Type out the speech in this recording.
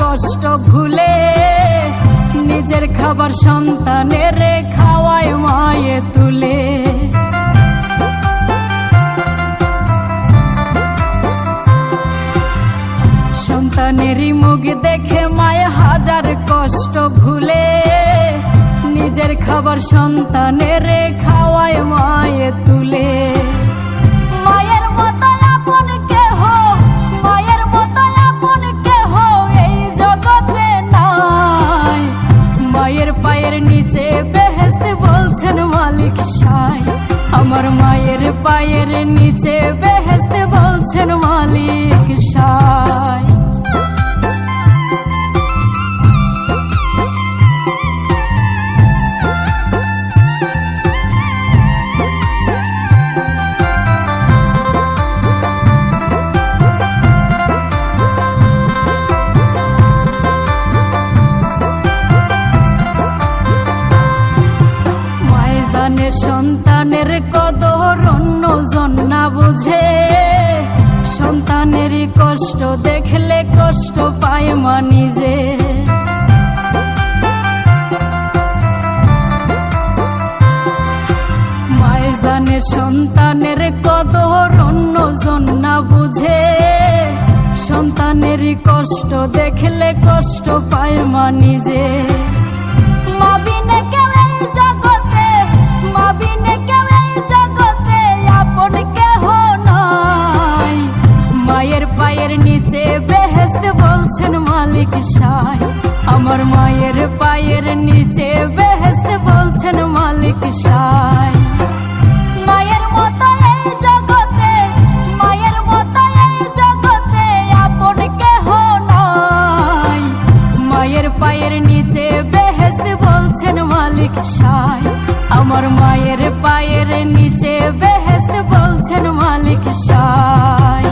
কষ্ট ভুলে নিজের খাবার সন্তানের খাওয়ায় মায়ে তুলে। সন্তানেরই মুখ দেখে মায়ে হাজার কষ্ট ভুলে নিজের খাবার সন্তানের খাওয়ায় মায়ে তুলে। মায়ের মতো আপন কেহ, মায়ের মতো আপন কেহ এই জগতে নাই। মায়ের পায়ের নিচে বেহেশত বলছেন মালিক সাই। আমার মায়ের পায়ের নিচে বেহেশত বলছেন মালিক সাই। সন্তানের কদর অন্যজন না বুঝে, সন্তানেরই কষ্ট দেখলে কষ্ট পায় মা নিজে। মায়ে জানে সন্তানের কদর অন্যজন না বুঝে, সন্তানেরই কষ্ট দেখলে কষ্ট পায় মা নিজে। মা বিনে কেউ এই জগতে, মা বিনে কেউ এই জগতে আপন কেহ নাই। মায়ের পায়ের নিচে বেহেশত বলছেন মালিক সাই। আমার মায়ের পায়ের নিচে বেহেশত বলছেন মালিক সাই। মায়ের মতো এই জগতে, মায়ের মতো এই জগতে আপন কেহ নাই। মায়ের পায়ের নিচে বেহেশত বলছেন মালিক সাই। আমার মায়ের পায়ের নিচে বেহেশত বলছেন মালিক সাই।